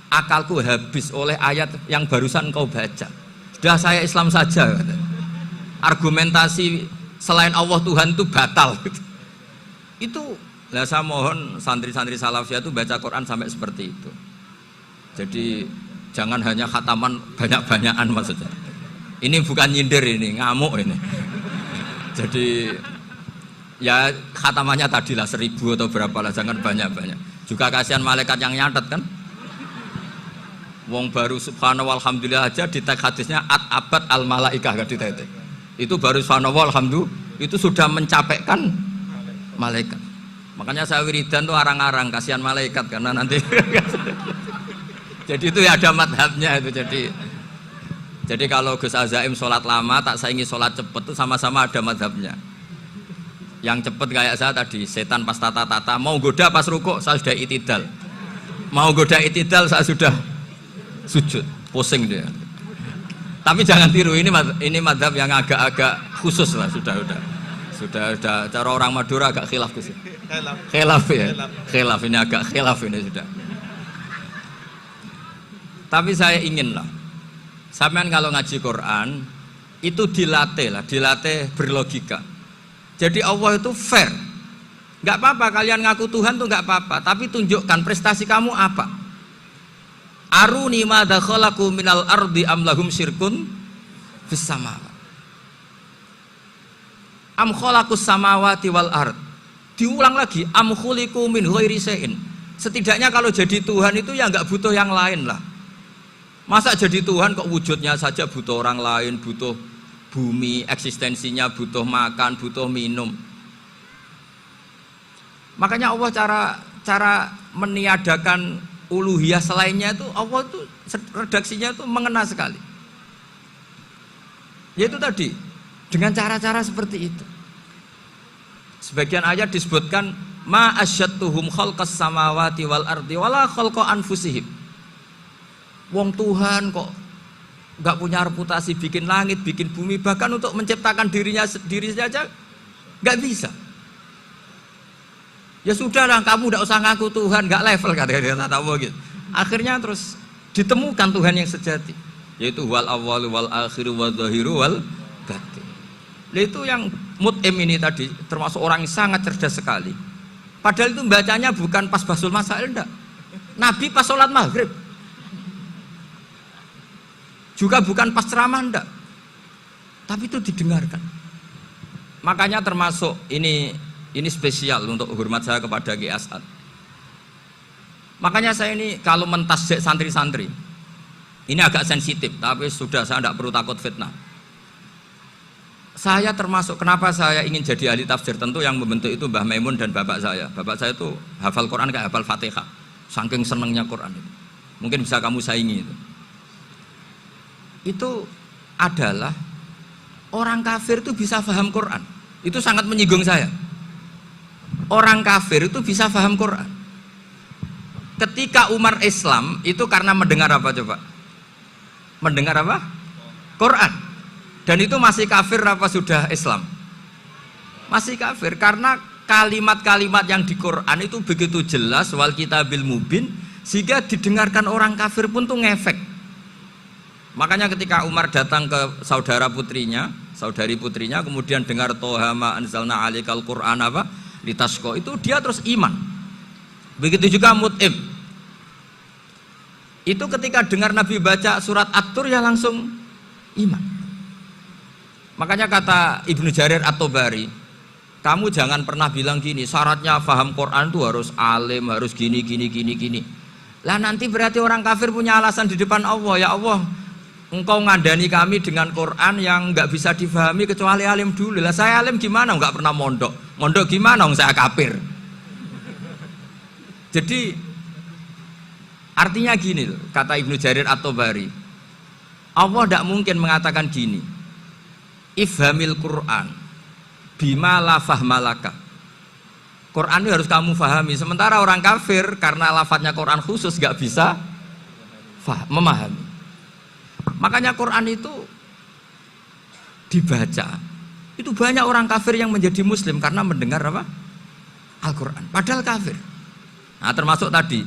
akalku habis oleh ayat yang barusan kau baca. Sudah saya Islam saja. Argumentasi selain Allah Tuhan itu batal. Itu, nah saya mohon santri-santri salafiyah itu baca Quran sampai seperti itu. Jadi jangan hanya khataman banyak-banyakan maksudnya. Ini bukan nyindir, ini ngamuk ini. Jadi ya khatamannya tadilah 1000 atau berapa lah, jangan banyak-banyak. Juga kasihan malaikat yang nyatet kan. Wong baru subhanallah alhamdulillah aja di teks hadisnya abad al malaikah gak ditetek. Itu baru subhanallah alhamdulillah itu sudah mencapaikan malaikat. Makanya saya wiridan tuh arang-arang kasihan malaikat karena nanti jadi itu ya ada madhabnya itu. Jadi kalau Gus Azaim sholat lama tak saingi sholat cepet itu sama-sama ada madhabnya. Yang cepet kayak saya tadi, setan pas tata-tata mau goda pas rukuk saya sudah itidal, mau goda itidal saya sudah sujud, pusing dia. Tapi jangan tiru, ini madhab yang agak-agak khusus lah, sudah cara orang Madura agak khilaf sih. Khilaf ya, khilaf ini agak khilaf ini sudah. Tapi saya ingin lah, sampean kalau ngaji Quran itu dilatih berlogika. Jadi Allah itu fair, nggak apa-apa kalian ngaku Tuhan tuh nggak apa-apa, tapi tunjukkan prestasi kamu apa. Aruni madza khalaqu minal ardi am lahum syirkun fis samawati. Am khalaqus samawati wal ard. Diulang lagi, am khuliqu min ghairi syai'in. Setidaknya kalau jadi Tuhan itu ya nggak butuh yang lain lah. Masa jadi Tuhan kok wujudnya saja butuh orang lain, butuh bumi, eksistensinya butuh makan, butuh minum. Makanya Allah cara meniadakan uluhiyah selainnya itu Allah itu redaksinya itu mengena sekali. Yaitu tadi dengan cara-cara seperti itu. Sebagian ayat disebutkan ma asyattuhum khalqas samawati wal ardi wala khalqa anfusihim. Wong Tuhan kok nggak punya reputasi bikin langit, bikin bumi, bahkan untuk menciptakan diri saja nggak bisa. Ya sudahlah, kamu tidak usah ngaku Tuhan, nggak level kata-kata gitu. Akhirnya terus ditemukan Tuhan yang sejati, yaitu wal awwalu wal akhiru wal zahiru wal batin. Itu yang mut'im ini tadi termasuk orang yang sangat cerdas sekali. Padahal itu bacanya bukan pas basul masail, enggak. Nabi pas sholat maghrib, juga bukan pas ceramah, enggak. Tapi itu didengarkan. Makanya termasuk ini spesial untuk hormat saya kepada Ki As'ad. Makanya saya ini kalau mentasjek santri-santri ini agak sensitif, tapi sudah saya tidak perlu takut fitnah. Saya termasuk kenapa saya ingin jadi ahli tafsir, tentu yang membentuk itu Mbah Maimun dan bapak saya. Bapak saya itu hafal Quran kayak hafal Fatihah, saking senengnya Quran itu. Mungkin bisa kamu saingi itu. Itu adalah orang kafir itu bisa paham Quran. Itu sangat menyinggung saya. Orang kafir itu bisa paham Quran. Ketika Umar Islam itu karena mendengar apa coba? Mendengar apa? Quran. Dan itu masih kafir apa sudah Islam? Masih kafir karena kalimat-kalimat yang di Quran itu begitu jelas wal kitabil mubin sehingga didengarkan orang kafir pun tuh ngefek. Makanya ketika Umar datang ke saudari putrinya kemudian dengar Toha ma anzalna alaikal Quran apa? Litasko, itu dia terus iman. Begitu juga Mut'im. Itu ketika dengar Nabi baca surat At-Tur ya langsung iman. Makanya kata Ibnu Jarir At-Tabari, kamu jangan pernah bilang gini, syaratnya paham Quran itu harus alim, harus gini. Lah nanti berarti orang kafir punya alasan di depan Allah, ya Allah, engkau ngandani kami dengan Quran yang nggak bisa difahami kecuali alim dulu. Lah saya alim gimana? Nggak pernah mondok gimana? Saya kafir. Jadi artinya gini loh, kata Ibnu Jarir At-Tabari, Allah tidak mungkin mengatakan gini. ifhamil Quran bima la fahmalaka. Quran itu harus kamu fahami. Sementara orang kafir karena lafadznya Quran khusus gak bisa memahami. Makanya Quran itu dibaca. Itu banyak orang kafir yang menjadi muslim karena mendengar apa? Al-Quran. Padahal kafir. Nah termasuk tadi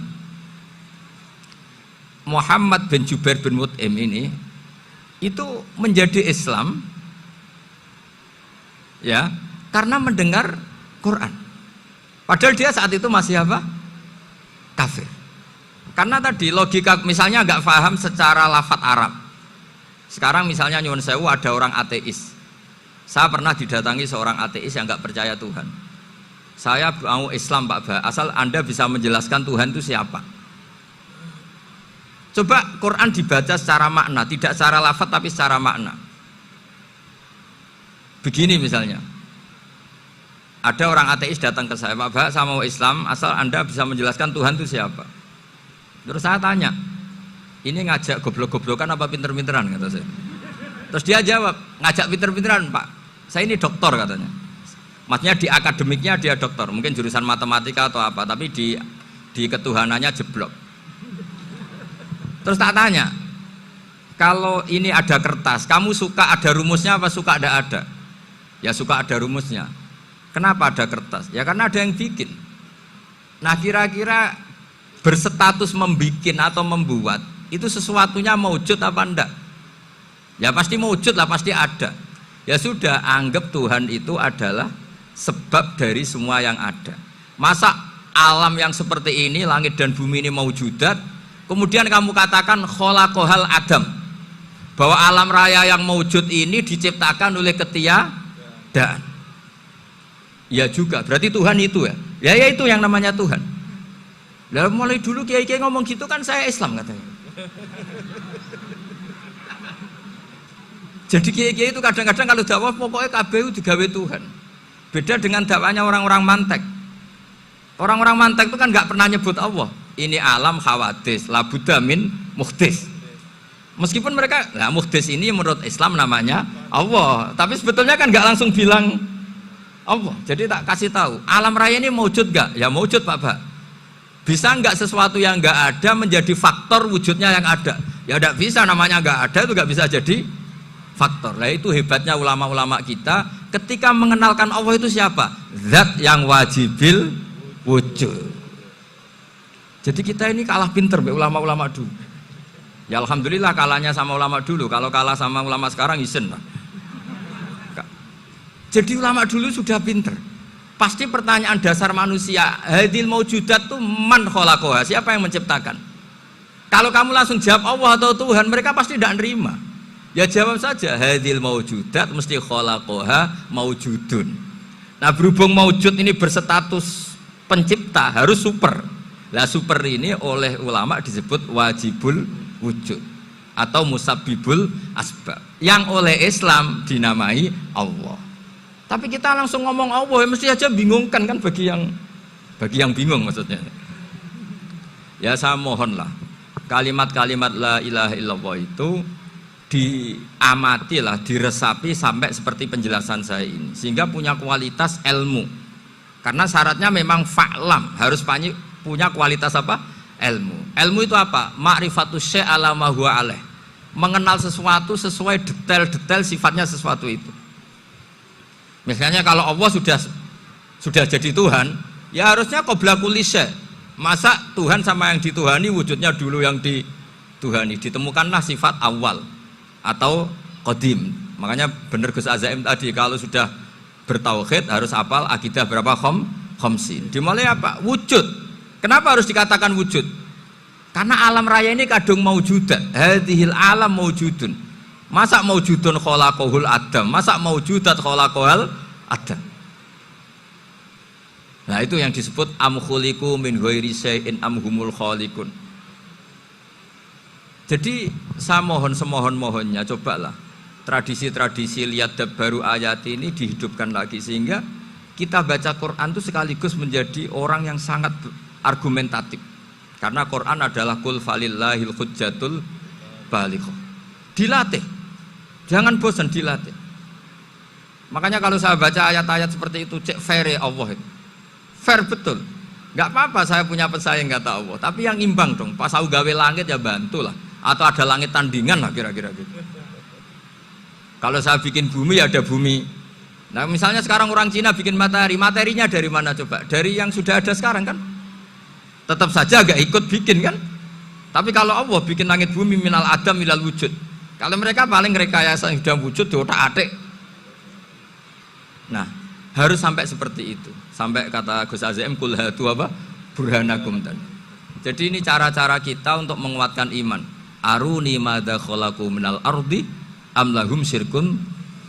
Muhammad bin Jubair bin Mut'im ini itu menjadi Islam ya karena mendengar Quran. Padahal dia saat itu masih apa? Kafir. Karena tadi logika misalnya nggak paham secara lafadz Arab. Sekarang misalnya nyuwun sewu ada orang ateis. Saya pernah didatangi seorang ateis yang nggak percaya Tuhan. Saya mau Islam Pak Ba, asal Anda bisa menjelaskan Tuhan itu siapa. Coba Quran dibaca secara makna, tidak secara lafadz tapi secara makna. Begini misalnya, ada orang ateis datang ke saya, Pak Ba, saya mau Islam, asal Anda bisa menjelaskan Tuhan itu siapa. Terus saya tanya, ini ngajak goblok-goblokan apa pinter-pinteran kata saya. Terus dia jawab, ngajak pinter-pinteran Pak, saya ini doktor katanya. Maksudnya di akademiknya dia doktor, mungkin jurusan matematika atau apa, tapi di ketuhanannya jeblok. Terus tak tanya, kalau ini ada kertas, kamu suka ada rumusnya apa suka ada? Ya suka ada rumusnya. Kenapa ada kertas? Ya karena ada yang bikin. Nah kira-kira berstatus membikin atau membuat itu sesuatunya maujud apa enggak? Ya pasti maujud lah, pasti ada. Ya sudah, anggap Tuhan itu adalah sebab dari semua yang ada. Masa alam yang seperti ini, langit dan bumi ini maujudat, kemudian kamu katakan kholaqohal adam, bahwa alam raya yang maujud ini diciptakan oleh ketiadaan. Ya juga, berarti Tuhan itu ya. Ya itu yang namanya Tuhan. Lalu mulai dulu kiai-kiai ngomong gitu kan saya Islam katanya. Jadi kiai-kiai itu kadang-kadang kalau dakwah pokoknya KBU digawe Tuhan. Beda dengan dakwanya orang-orang mantek. Orang-orang mantek itu kan nggak pernah nyebut Allah. Ini alam khawadis, labuda min muhdis. Meskipun mereka, nah muhdis ini menurut Islam namanya Allah. Tapi sebetulnya kan nggak langsung bilang Allah. Jadi tak kasih tahu, alam raya ini maujud nggak? Ya maujud Pak. Bisa nggak sesuatu yang nggak ada menjadi faktor wujudnya yang ada? Ya nggak bisa, namanya nggak ada itu nggak bisa jadi faktor. Nah itu hebatnya ulama-ulama kita ketika mengenalkan Allah itu siapa? Zat yang wajibil wujud. Jadi kita ini kalah pinter be ulama-ulama dulu. Ya alhamdulillah kalahnya sama ulama dulu. Kalau kalah sama ulama sekarang isen lah. Jadi ulama dulu sudah pinter. Pasti pertanyaan dasar manusia, hadil maujudat itu man kholaqoha, siapa yang menciptakan? Kalau kamu langsung jawab Allah atau Tuhan, mereka pasti tidak nerima. Ya jawab saja, hadil maujudat mesti kholaqoha maujudun. Nah berhubung maujud ini berstatus pencipta, harus super. Lah super ini oleh ulama disebut wajibul wujud atau musabbibul asbab, yang oleh Islam dinamai Allah. Tapi kita langsung ngomong Allah, mesti aja bingungkan kan bagi yang bingung maksudnya. Ya saya mohonlah kalimat-kalimat la ilaha illallah itu diamatilah, diresapi sampai seperti penjelasan saya ini, sehingga punya kualitas ilmu. Karena syaratnya memang fa'lam, harus punya kualitas apa? Ilmu. Ilmu itu apa? Ma'rifatus syai' ala ma huwa alaih. Mengenal sesuatu sesuai detail-detail sifatnya sesuatu itu. Misalnya kalau Allah sudah jadi Tuhan, ya harusnya qabla kulli syai'. Masa Tuhan sama yang dituhani wujudnya dulu yang dituhani? Ditemukanlah sifat awal atau qadim. Makanya benar Gus Azaim tadi, kalau sudah bertauhid harus hafal akidah berapa khamsin. Dimulai apa? Wujud. Kenapa harus dikatakan wujud? Karena alam raya ini kadung maujudat. Hadhil alam maujudun. Masa maujudun kholaqohul adam, masa maujudat kholaqohal adam. Nah itu yang disebut am khuliqu min ghairi syai'in am humul khaliqun. Jadi saya mohon semohon-mohonnya, cobalah tradisi-tradisi lihat baru ayat ini dihidupkan lagi, sehingga kita baca Quran itu sekaligus menjadi orang yang sangat argumentatif. Karena Quran adalah kul falillahil hujjatul balighah. Dilatih. Jangan bosan dilatih. Makanya kalau saya baca ayat-ayat seperti itu, cek fair ya Allah itu. Fair betul. Nggak apa-apa saya punya pesaing kata Allah, tapi yang imbang dong. Pas aku gawe langit ya bantulah. Atau ada langit tandingan lah kira-kira gitu. Kalau saya bikin bumi ya ada bumi. Nah misalnya sekarang orang Cina bikin matahari, materinya dari mana coba? Dari yang sudah ada sekarang kan? Tetap saja agak ikut bikin kan? Tapi kalau Allah bikin langit bumi minal adam minal wujud. Kalau mereka paling rekayasa yang sudah wujud di otak-atik. Nah, harus sampai seperti itu. Sampai kata Gus Azim kul hatu apa? Burhanakum tadi. Jadi ini cara-cara kita untuk menguatkan iman. Aruni madza khalaqu minal ardi am lahum syirkun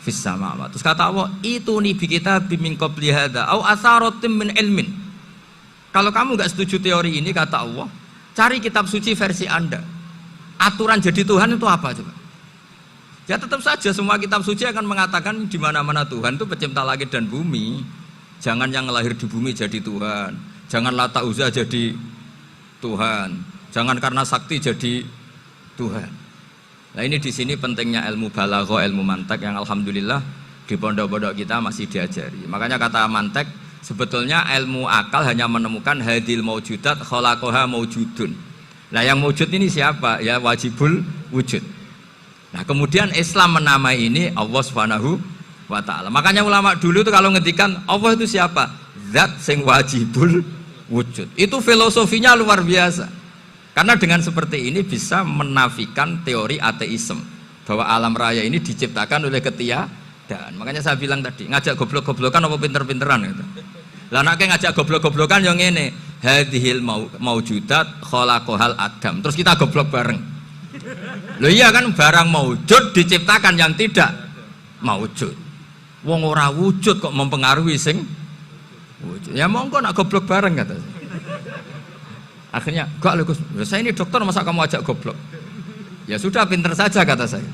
fis samawati. Terus kata Allah, itu nih bi kitabim min qabli hadza au atharatim min ilmin. Kalau kamu enggak setuju teori ini kata Allah, cari kitab suci versi Anda. Aturan jadi Tuhan itu apa coba? Ya tetap saja semua kitab suci akan mengatakan di mana-mana Tuhan itu pencipta langit dan bumi. Jangan yang lahir di bumi jadi Tuhan. Jangan Lata Uzza jadi Tuhan. Jangan karena sakti jadi Tuhan. Nah ini di sini pentingnya ilmu balaghah, ilmu mantek yang alhamdulillah di pondok-pondok kita masih diajari. Makanya kata mantek sebetulnya ilmu akal hanya menemukan hadil maujudat khalaqaha maujudun. Nah yang maujud ini siapa? Ya wajibul wujud. Nah kemudian Islam menamai ini Allah Subhanahu wa ta'ala. Makanya ulama dulu itu kalau ngendikan Allah itu siapa? Zat sing wajibul wujud. Itu filosofinya luar biasa. Karena dengan seperti ini bisa menafikan teori ateisme bahwa alam raya ini diciptakan oleh ketiadaan. Makanya saya bilang tadi, ngajak goblok-goblokan apa pinter-pinteran gitu. Lah nek ngajak goblok-goblokan yang ngene, hadhil maujudat khalaqahal adam. Terus kita goblok bareng. Loh iya kan barang maujud diciptakan yang tidak maujud. Wong ora wujud kok mempengaruhi sing wujud. Ya monggo nak goblok bareng kata. Akhirnya, enggak lho Gus, saya ini dokter masa kamu ajak goblok? Ya sudah pinter saja kata saya.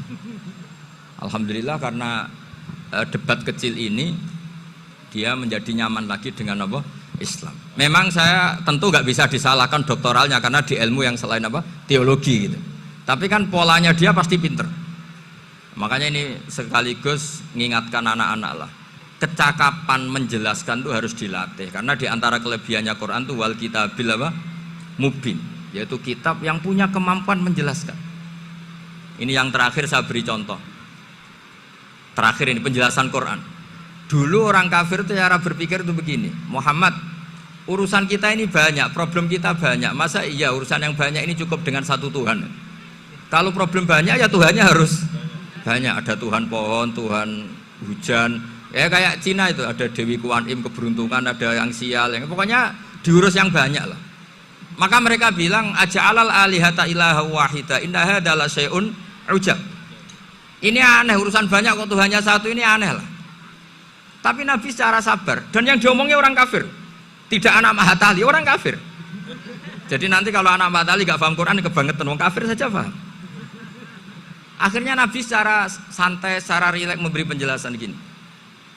Alhamdulillah karena debat kecil ini dia menjadi nyaman lagi dengan apa? Islam. Memang saya tentu nggak bisa disalahkan doktoralnya karena di ilmu yang selain apa? Teologi gitu. Tapi kan polanya dia pasti pinter. Makanya ini sekaligus mengingatkan anak-anak lah. Kecakapan menjelaskan itu harus dilatih karena di antara kelebihannya Quran itu wal kitabil apa? Mubin, yaitu kitab yang punya kemampuan menjelaskan. Ini yang terakhir saya beri contoh. Terakhir ini penjelasan Quran. Dulu orang kafir itu cara berpikir itu begini, Muhammad, urusan kita ini banyak, problem kita banyak. Masa iya urusan yang banyak ini cukup dengan satu Tuhan? Kalau problem banyak ya Tuhannya harus banyak. Ada Tuhan pohon, Tuhan hujan. Ya kayak Cina itu ada Dewi Kuan Im keberuntungan, ada yang sial, yang pokoknya diurus yang banyak lah. Maka mereka bilang aja'alal alihata ilaha wahida inna hadza la syai'un ujab. Ini aneh, urusan banyak kok Tuhannya satu, ini aneh lah. Tapi Nabi secara sabar, dan yang diomongnya orang kafir, tidak anak Mahatali, orang kafir. Jadi nanti kalau anak Mahatali gak paham Quran kebangetan, orang kafir saja paham. Akhirnya Nabi secara santai, secara rileks memberi penjelasan gini.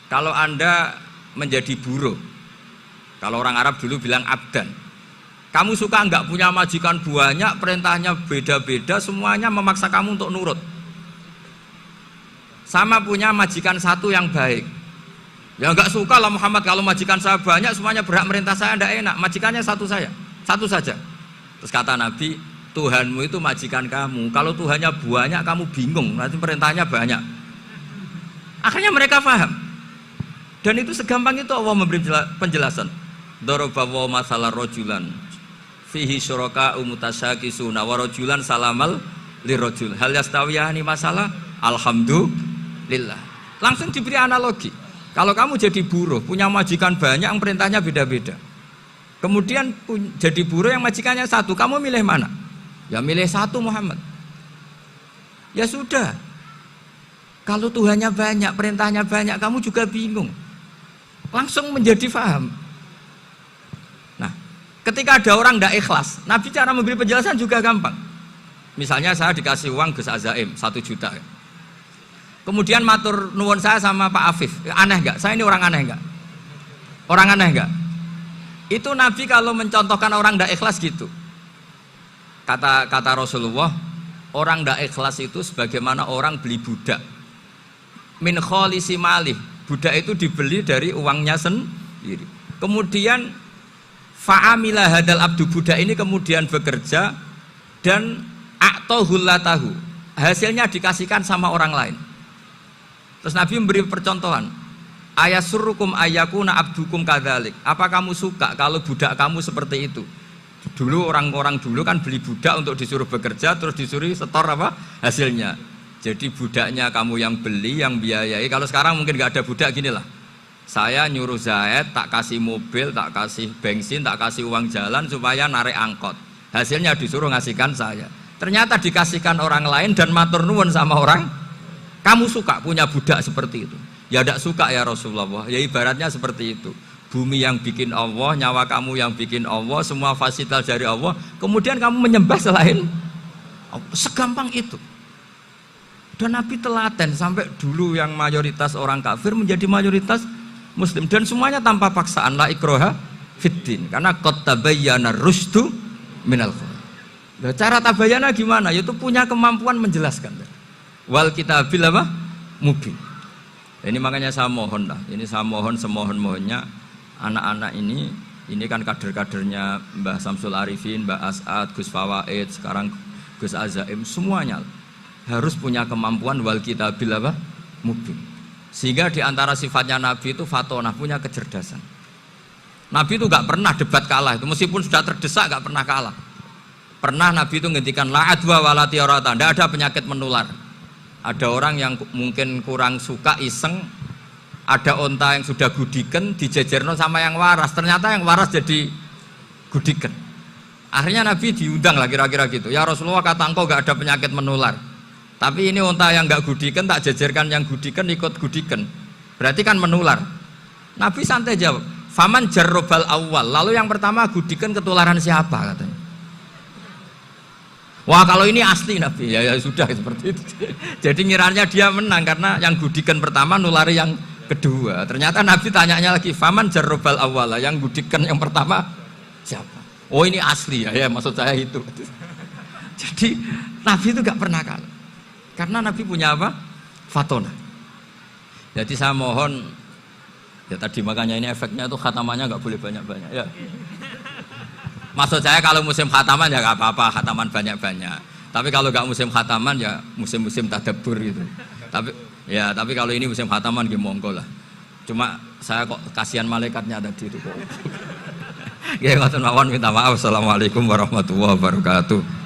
Kalau Anda menjadi buruh, kalau orang Arab dulu bilang abdan, kamu suka nggak punya majikan banyak, perintahnya beda-beda, semuanya memaksa kamu untuk nurut. Sama punya majikan satu yang baik. Ya nggak suka lah Muhammad kalau majikan saya banyak, semuanya berhak merintah saya, nggak enak. Majikannya satu saja. Terus kata Nabi, Tuhanmu itu majikan kamu. Kalau Tuhannya banyak, kamu bingung. Nanti perintahnya banyak. Akhirnya mereka paham. Dan itu segampang itu Allah memberi penjelasan. Dorobawa masalah rojulan. Fihi syuraka umutasyakisuna warajulan salamal lirajul hal yastawiyani masalah alhamdulillah. Langsung diberi analogi. Kalau kamu jadi buruh punya majikan banyak yang perintahnya beda-beda, kemudian jadi buruh yang majikannya satu, kamu milih mana? Ya milih satu Muhammad. Ya sudah, kalau Tuhannya banyak, perintahnya banyak, kamu juga bingung. Langsung menjadi faham. Ketika ada orang tidak ikhlas, Nabi cara memberi penjelasan juga gampang. Misalnya saya dikasih uang Gus Azaim 1 juta. Kemudian matur nuwun saya sama Pak Afif, aneh enggak? Saya ini orang aneh enggak? Orang aneh enggak? Itu Nabi kalau mencontohkan orang tidak ikhlas gitu. Kata Rasulullah, orang tidak ikhlas itu sebagaimana orang beli budak. Min kholisi malih, Budak itu dibeli dari uangnya sendiri. Kemudian fa'amila hadal abdu, budak ini kemudian bekerja dan a'tohullatahu, hasilnya dikasihkan sama orang lain. Terus Nabi memberi percontohan, ayasurrukum ayyakuna abdukum kadzalik. Apa kamu suka kalau budak kamu seperti itu? Dulu orang-orang dulu kan beli budak untuk disuruh bekerja, terus disuruh setor apa hasilnya. Jadi budaknya kamu yang beli, yang biayai. Kalau sekarang mungkin nggak ada budak, gini lah. Saya nyuruh Zaid, tak kasih mobil, tak kasih bensin, tak kasih uang jalan supaya narik angkot. Hasilnya disuruh ngasihkan saya. Ternyata dikasihkan orang lain dan matur nuwun sama orang. Kamu suka punya budak seperti itu? Ya tidak suka ya Rasulullah. Ya ibaratnya seperti itu. Bumi yang bikin Allah, nyawa kamu yang bikin Allah, semua fasilitas dari Allah. Kemudian kamu menyembah selain Allah. Segampang itu. Dan Nabi telaten sampai dulu yang mayoritas orang kafir menjadi mayoritas Muslim, dan semuanya tanpa paksaan, la ikroha fiddin, karena qad tabayyana rusdu minal ghayy. Nah, cara tabayana gimana? Yaitu punya kemampuan menjelaskan. Wal kitabil apa? Mubin. Ini makanya saya mohon lah, ini saya mohon semohon-mohonnya anak-anak ini kan kader-kadernya Mbah Samsul Arifin, Mbah As'ad, Gus Fawaid, sekarang Gus Azaim, semuanya harus punya kemampuan wal kitabil apa? Mubin. Sehingga diantara sifatnya Nabi itu fatonah, punya kecerdasan. Nabi itu gak pernah debat kalah, itu meskipun sudah terdesak gak pernah kalah. Pernah Nabi itu ngendikan la adwa wala tiarata, tidak ada penyakit menular. Ada orang yang mungkin kurang suka iseng, ada onta yang sudah gudiken dijejerno sama yang waras, ternyata yang waras jadi gudiken. Akhirnya Nabi diundang lah kira-kira gitu. Ya Rasulullah, kata engkau gak ada penyakit menular. Tapi ini unta yang nggak gudiken, tak jajarkan yang gudiken ikut gudiken, berarti kan menular. Nabi santai jawab, faman jarrobal awal, lalu yang pertama gudiken ketularan siapa katanya. Wah kalau ini asli Nabi, ya sudah seperti itu. Jadi ngiranya dia menang karena yang gudiken pertama nulari yang kedua. Ternyata Nabi tanyanya lagi, faman jarrobal awal, yang gudiken yang pertama siapa? Oh ini asli ya, maksud saya itu. Jadi Nabi itu nggak pernah kalah. Karena Nabi punya apa? Fatona. Jadi saya mohon, ya tadi makanya ini efeknya itu khatamannya nggak boleh banyak-banyak ya. Maksud saya kalau musim khataman ya nggak apa-apa, khataman banyak-banyak. Tapi kalau nggak musim khataman ya musim-musim tadabbur gitu. Tapi kalau ini musim khataman ya monggo lah. Cuma saya kok kasihan malaikatnya tadi itu kok. Ya ngoten mawon, minta maaf. Assalamualaikum warahmatullahi wabarakatuh.